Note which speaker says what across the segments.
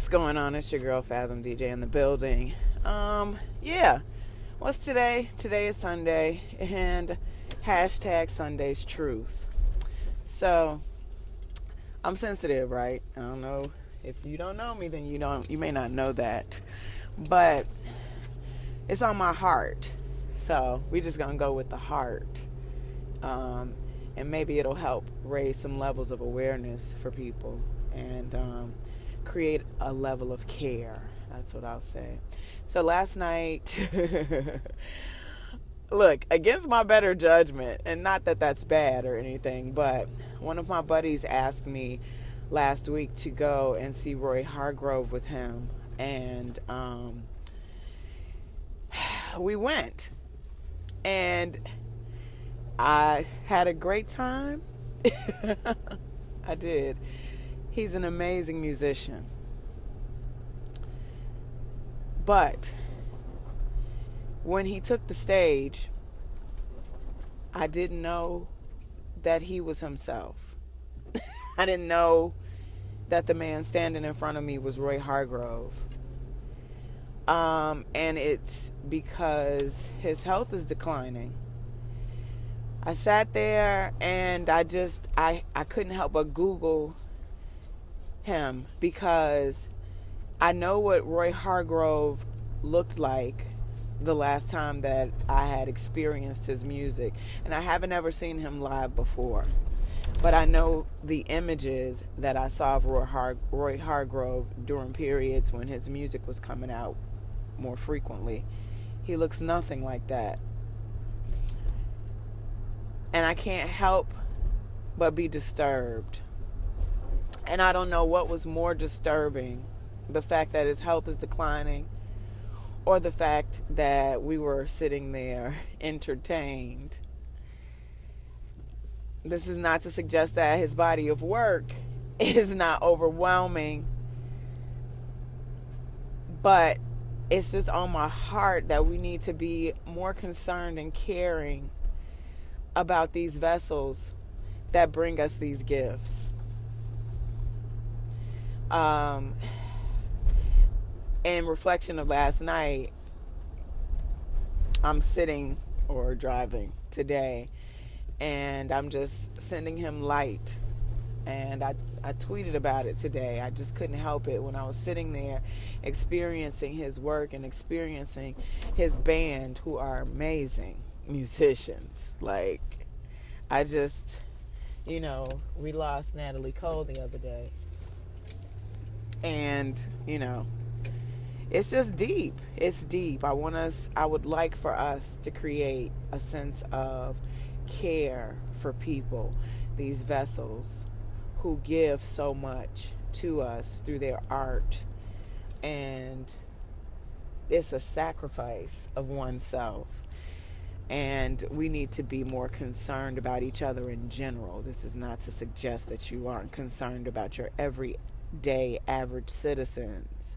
Speaker 1: What's going on? It's your girl Fathom DJ in the building. Yeah. What's today? Today is Sunday and hashtag Sunday's truth. So I'm sensitive, right? I don't know. If you don't know me, then you may not know that. But it's on my heart. So we're just gonna go with the heart. And maybe it'll help raise some levels of awareness for people and create a level of care. That's what I'll say. So last night, look, against my better judgment, and not that that's bad or anything, but one of my buddies asked me last week to go and see Roy Hargrove with him, and we went, and I had a great time. I did. He's an amazing musician. But when he took the stage, I didn't know that he was himself. I didn't know that the man standing in front of me was Roy Hargrove. And it's because his health is declining. I sat there and I couldn't help but Google him because I know what Roy Hargrove looked like the last time that I had experienced his music. And I haven't ever seen him live before. But I know the images that I saw of Roy Hargrove during periods when his music was coming out more frequently. He looks nothing like that. And I can't help but be disturbed. And I don't know what was more disturbing, the fact that his health is declining or the fact that we were sitting there entertained. This is not to suggest that his body of work is not overwhelming, but it's just on my heart that we need to be more concerned and caring about these vessels that bring us these gifts. In reflection of last night, I'm sitting or driving today, and I'm just sending him light. And I tweeted about it today. I just couldn't help it when I was sitting there experiencing his work and experiencing his band, who are amazing musicians. Like, I just, we lost Natalie Cole the other day. And, it's just deep. It's deep. I would like for us to create a sense of care for people, these vessels who give so much to us through their art. And it's a sacrifice of oneself. And we need to be more concerned about each other in general. This is not to suggest that you aren't concerned about your everyday average citizens.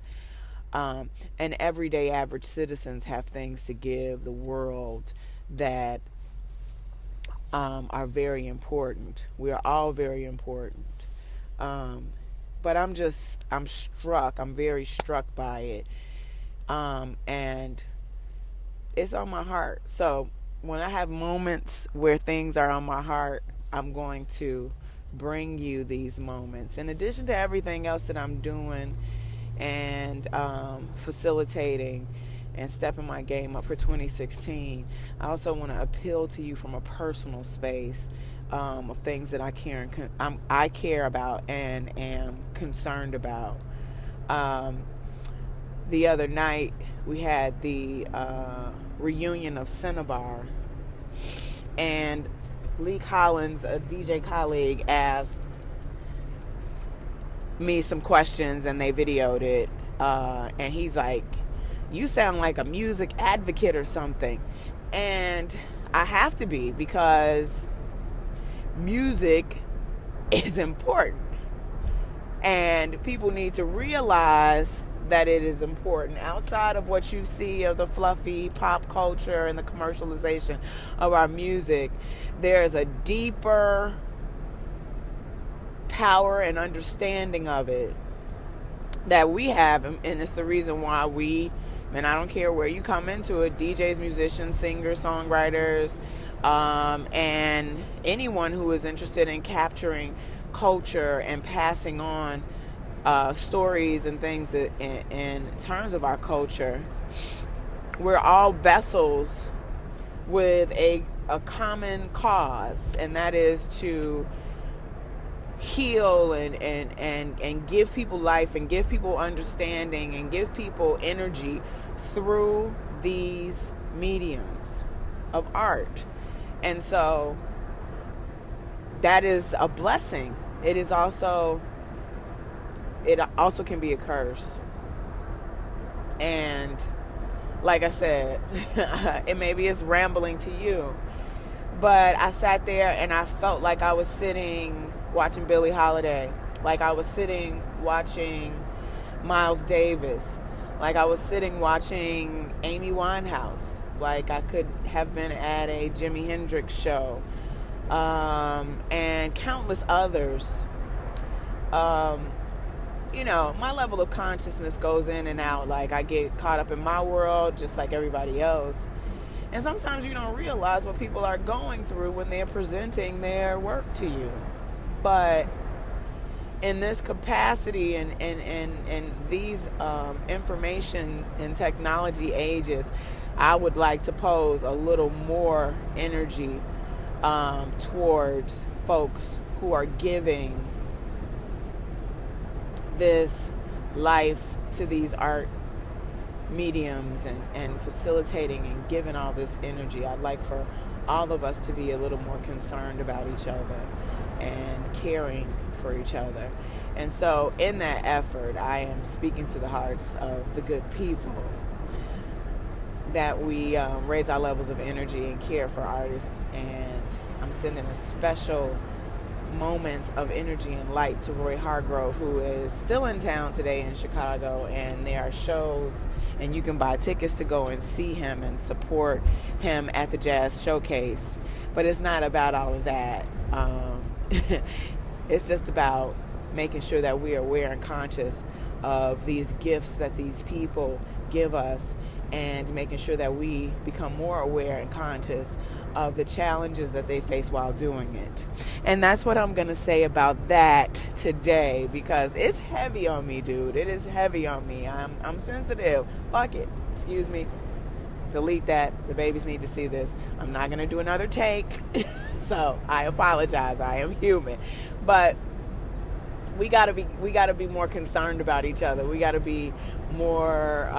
Speaker 1: And everyday average citizens have things to give the world that are very important. We are all very important. But I'm very struck by it. And it's on my heart. So when I have moments where things are on my heart, I'm going to bring you these moments. In addition to everything else that I'm doing and facilitating and stepping my game up for 2016, I also want to appeal to you from a personal space of things that I care about and am concerned about. The other night we had the reunion of Cinnabar, and Lee Collins, a DJ colleague, asked me some questions and they videoed it, and he's like, "You sound like a music advocate or something." And I have to be, because music is important and people need to realize that it is important. Outside of what you see of the fluffy pop culture and the commercialization of our music, there is a deeper power and understanding of it that we have, and it's the reason why and I don't care where you come into it, DJs, musicians, singers, songwriters, and anyone who is interested in capturing culture and passing on stories and things in terms of our culture. We're all vessels with a common cause, and that is to heal and give people life and give people understanding and give people energy through these mediums of art. And so that is a blessing. It also can be a curse. And like I said, maybe it's rambling to you, but I sat there and I felt like I was sitting watching Billie Holiday, like I was sitting watching Miles Davis, like I was sitting watching Amy Winehouse, like I could have been at a Jimi Hendrix show, and countless others. My level of consciousness goes in and out. Like I get caught up in my world just like everybody else. And sometimes you don't realize what people are going through when they're presenting their work to you. But in this capacity and these information and technology ages, I would like to pose a little more energy towards folks who are giving this life to these art mediums and facilitating and giving all this energy. I'd like for all of us to be a little more concerned about each other and caring for each other. And so in that effort, I am speaking to the hearts of the good people that we raise our levels of energy and care for artists. And I'm sending a special moment of energy and light to Roy Hargrove, who is still in town today in Chicago, and there are shows and you can buy tickets to go and see him and support him at the Jazz Showcase. But it's not about all of that. It's just about making sure that we are aware and conscious of these gifts that these people give us, and making sure that we become more aware and conscious of the challenges that they face while doing it. And that's what I'm going to say about that today, because it's heavy on me, dude. It is heavy on me. I'm sensitive. Fuck it. Excuse me. Delete that. The babies need to see this. I'm not going to do another take. So I apologize. I am human. But we gotta be more concerned about each other. We gotta be more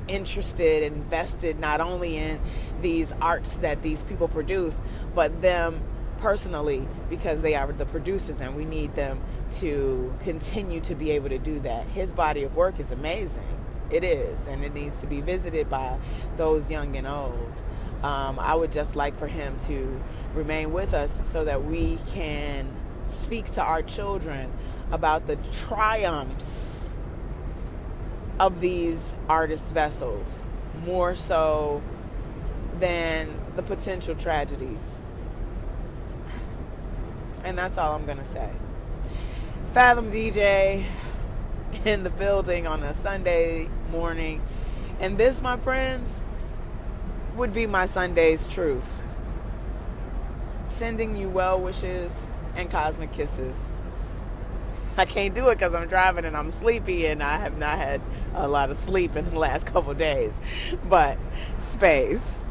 Speaker 1: interested, invested, not only in these arts that these people produce, but them personally, because they are the producers, and we need them to continue to be able to do that. His body of work is amazing. It is, and it needs to be visited by those young and old. I would just like for him to remain with us so that we can speak to our children about the triumphs of these artist vessels, more so than the potential tragedies. And that's all I'm going to say. Fathom DJ in the building on a Sunday morning. And this, my friends, would be my Sunday's truth. Sending you well wishes and cosmic kisses. I can't do it because I'm driving and I'm sleepy, and I have not had a lot of sleep in the last couple of days. But space.